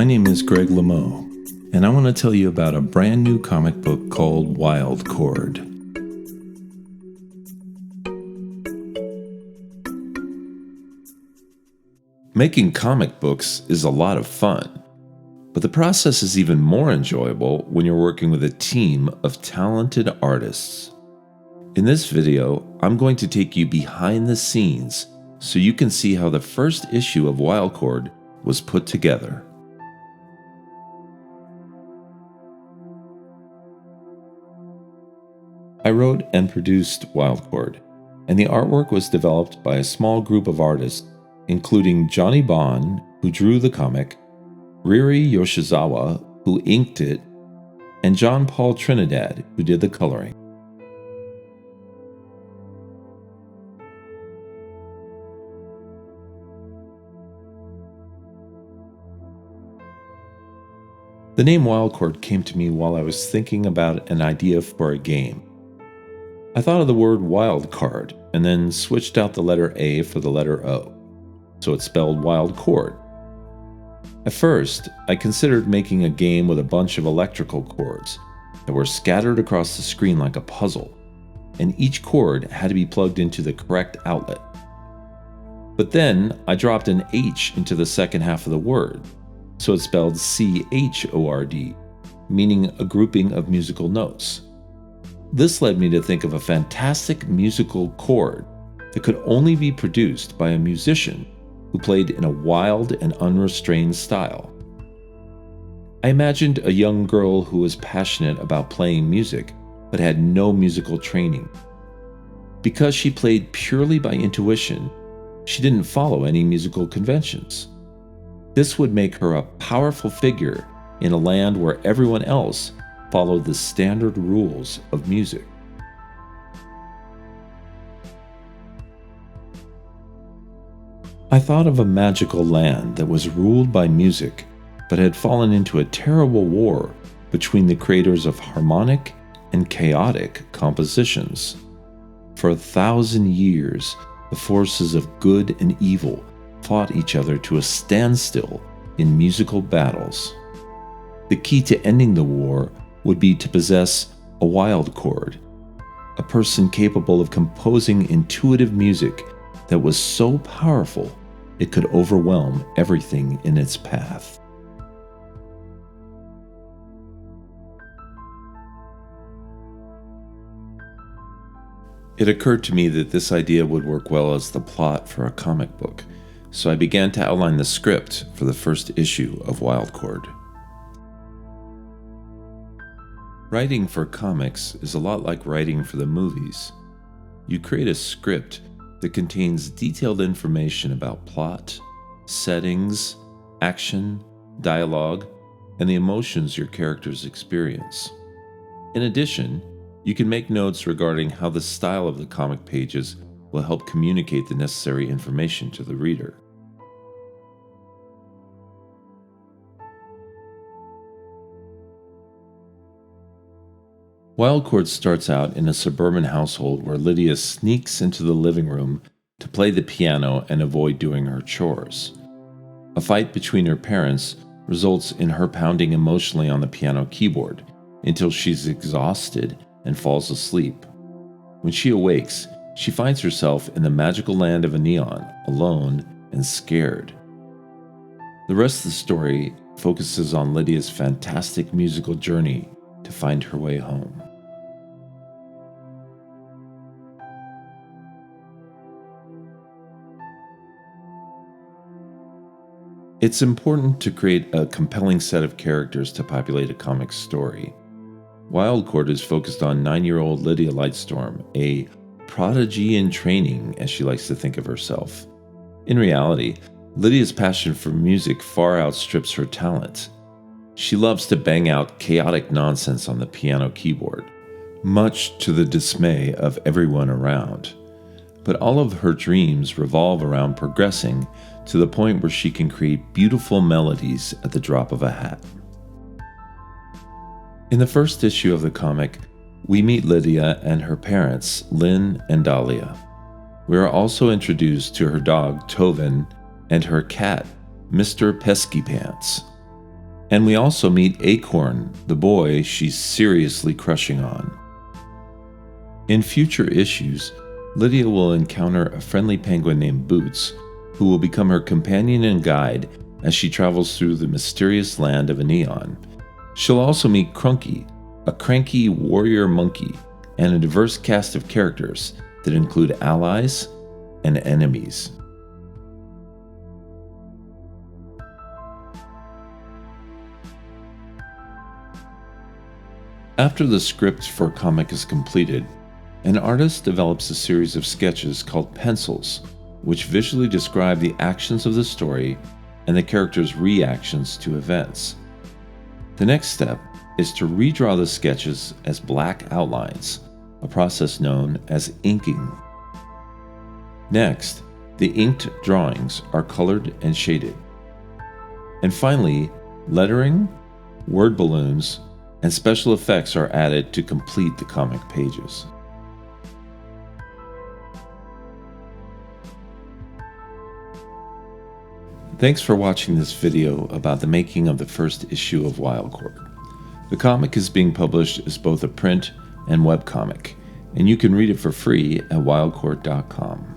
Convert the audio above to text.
My name is Greg Lameau, and I want to tell you about a brand new comic book called Wildchord. Making comic books is a lot of fun, but the process is even more enjoyable when you're working with a team of talented artists. In this video, I'm going to take you behind the scenes so you can see how the first issue of Wildchord was put together. I wrote and produced Wildchord, and the artwork was developed by a small group of artists, including Johnny Bond, who drew the comic, Riri Yoshizawa, who inked it, and John Paul Trinidad, who did the coloring. The name Wildchord came to me while I was thinking about an idea for a game. I thought of the word wild card and then switched out the letter A for the letter O, so it spelled wild chord. At first, I considered making a game with a bunch of electrical cords that were scattered across the screen like a puzzle, and each cord had to be plugged into the correct outlet. But then I dropped an H into the second half of the word, so it spelled C-H-O-R-D, meaning a grouping of musical notes. This led me to think of a fantastic musical chord that could only be produced by a musician who played in a wild and unrestrained style. I imagined a young girl who was passionate about playing music but had no musical training. Because she played purely by intuition, she didn't follow any musical conventions. This would make her a powerful figure in a land where everyone else followed the standard rules of music. I thought of a magical land that was ruled by music, but had fallen into a terrible war between the creators of harmonic and chaotic compositions. For 1,000 years, the forces of good and evil fought each other to a standstill in musical battles. The key to ending the war would be to possess a wild chord, a person capable of composing intuitive music that was so powerful it could overwhelm everything in its path. It occurred to me that this idea would work well as the plot for a comic book, so I began to outline the script for the first issue of Wildchord. Writing for comics is a lot like writing for the movies. You create a script that contains detailed information about plot, settings, action, dialogue, and the emotions your characters experience. In addition, you can make notes regarding how the style of the comic pages will help communicate the necessary information to the reader. Wildchord starts out in a suburban household where Lydia sneaks into the living room to play the piano and avoid doing her chores. A fight between her parents results in her pounding emotionally on the piano keyboard until she's exhausted and falls asleep. When she awakes, she finds herself in the magical land of a neon, alone and scared. The rest of the story focuses on Lydia's fantastic musical journey to find her way home. It's important to create a compelling set of characters to populate a comic story. Wildchord is focused on 9-year-old Lydia Lightstorm, a prodigy in training, as she likes to think of herself. In reality, Lydia's passion for music far outstrips her talent. She loves to bang out chaotic nonsense on the piano keyboard, much to the dismay of everyone around. But all of her dreams revolve around progressing to the point where she can create beautiful melodies at the drop of a hat. In the first issue of the comic, we meet Lydia and her parents, Lynn and Dahlia. We are also introduced to her dog, Tovin, and her cat, Mr. Pesky Pants. And we also meet Acorn, the boy she's seriously crushing on. In future issues, Lydia will encounter a friendly penguin named Boots, who will become her companion and guide as she travels through the mysterious land of Aeon. She'll also meet Crunky, a cranky warrior monkey, and a diverse cast of characters that include allies and enemies. After the script for a comic is completed, an artist develops a series of sketches called pencils, which visually describe the actions of the story and the characters' reactions to events. The next step is to redraw the sketches as black outlines, a process known as inking. Next, the inked drawings are colored and shaded. And finally, lettering, word balloons, and special effects are added to complete the comic pages. Thanks for watching this video about the making of the first issue of wildchord. The comic is being published as both a print and webcomic, and you can read it for free at wildchord.com.